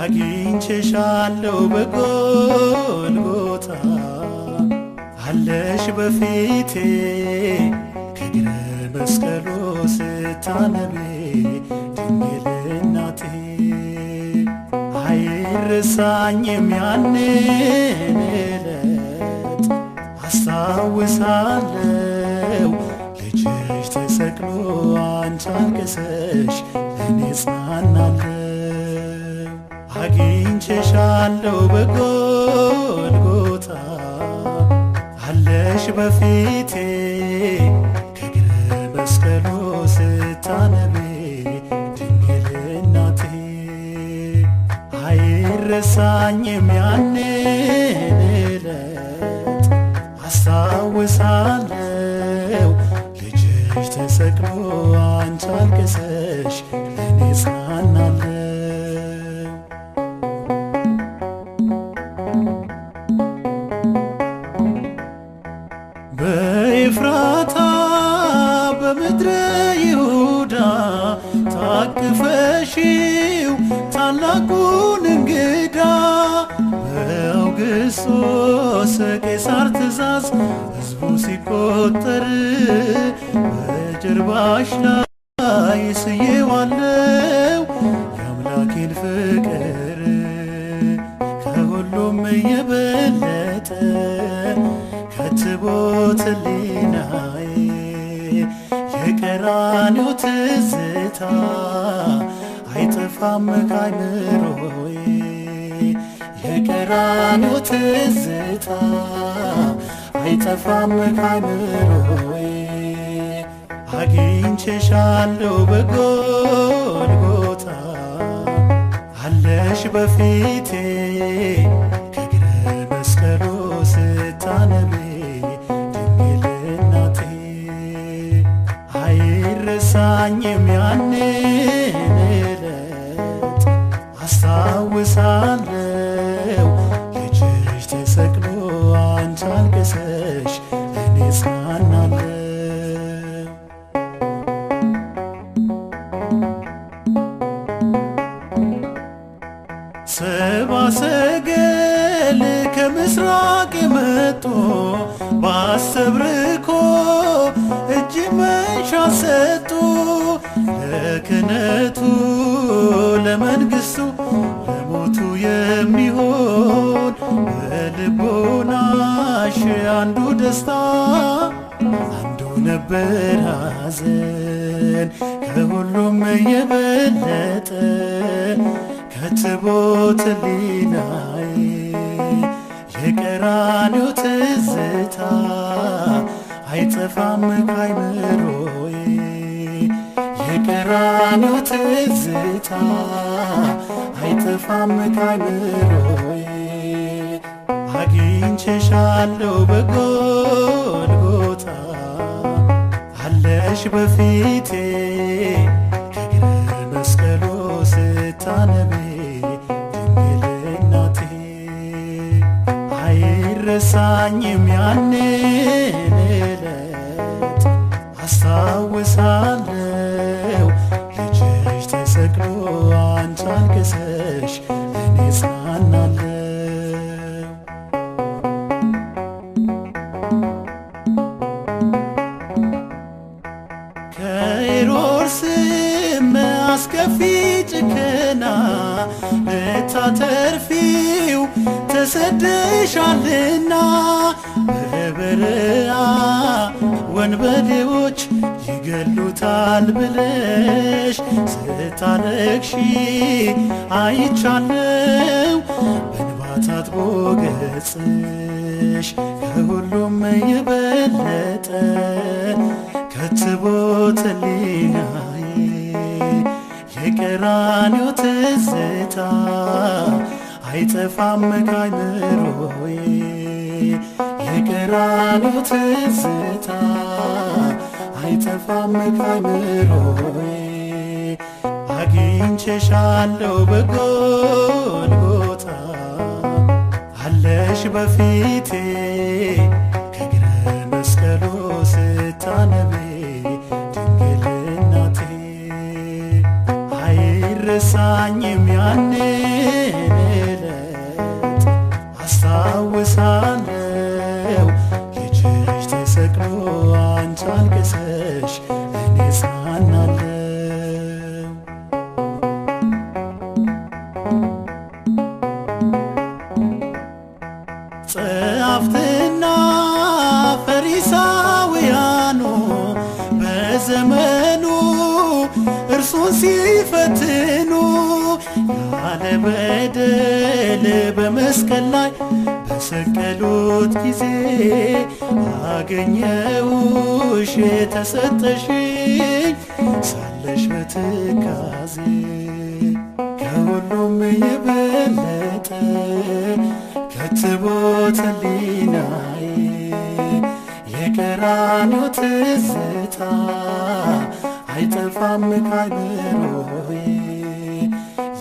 አግኝቼሻለሁ በጎልጎታ አለሽ በፊቴ ከእግረ መስቀሉ ስታነቢ ድንግል እናቴ አይረሳኝም ያንን ዕለት አስታውሳለሁ ልጅሽ ተሰቅሎ አንቺ አልቅሰሽ እኔ እጽናናለሁ አግኝቼሻለሁ በጎልጎታ አለሽ በፊቴ ከእግረ መስቀሉ ስታነቢ ድንግል እናቴ አይረሳኝም ያንን ዕለት አስታውሳለሁ ልጅሽ ተሰቅሎ አንቺ አልቅሰሽ እኔ እጽናናለሁ በኤፍራታ በምድረ ይሁዳ ታቅፈሽው ታላቁን እንግዳ በአውግስጦስ ቄሳር ትእዛዝ ሕዝቡ ሲቆጠር በጀርባሽ ላይ ስዬዋለው የአምላኬን ፍቅር ከሁሉም የበለጠ ከትቦት ሕሊናዬ የቀራንዮ ትዝታ አይጠፋም ከአይምሮዬ የቀራንዮ ትዝታ አይጠፋም ከአይምሮዬ አግኝቼሻለሁ በጎልጎታ አለሽ በፊቴ ከእግረ መስቀሉ ስታነቢ ድንግል እናቴ አይረሳኝም ያንን ዕለት አስታውሳለሁ ልጅሽ ተሰቅሎ አንቺ አልቅሰሽ እኔ እጽናናለሁ ሰብአ ሰገል ከምስራቅ የመጡ ባሰብርኮ እጅ መንሻ ሰጡ ለክህነቱ ለመንግሥቱ ለሞቱ የሚሆን በልቦናሽ አንዱ ደስታ አንዱ ነበር ሐዘን ከሁሉም የበለጠ ከትቦት ሕሊናዬ የቀራንዮ ትዝታ አይጠፋም ከአይምሮዬ የቀራንዮ ትዝታ አይጠፋም ከአይምሮዬ አግኝቼሻለሁ በጎልጎታ አለሽ በፊቴ ከእግረ መስቀሉ ስታነቢ ድንግል እናቴ አይረሳኝም ያንን ዕለት አስታውሳለሁ ልጅሽ ተሰቅሎ አንቺ አልቅሰሽ እኔ እጽናናለሁ ከሄሮድስም አስከፊ ጭከና ልታተርፊው ተሰደሻልና በበረሃ ወንበዴዎች ይገሉታል ብለሽ ስታለቅሺ አይቻለው በእንባ ታጥቦ ገጽሽ ከሁሉም የበለጠ ከትቦት ሕሊናዬ የቀራንዮ ትዝታ አይጠፋም ከአይምሮዬ የቀራንዮ ትዝታ አይጠፋም ከአይምሮዬ አግኝቼሻለሁ በጎልጎታ አለሽ በፊቴ ከእግረ መስቀሉ ስታነቢ ድንግል እናቴ አይረሳኝም ያንን ያለ በደል በመስቀል ላይ በሰቀሉት ጊዜ አገኘውሽ ተሰጠሽኝ ሳለሽ በትካዜ ከሁሉም የበለጠ ከትቦት ሕሊናዬ የቀራንዮ ትዝታ አይጠፋም ከአይምሮዬ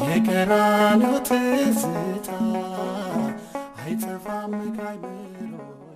የቀራንዮ ትዝታ አይጠፋም ከአይምሮዬ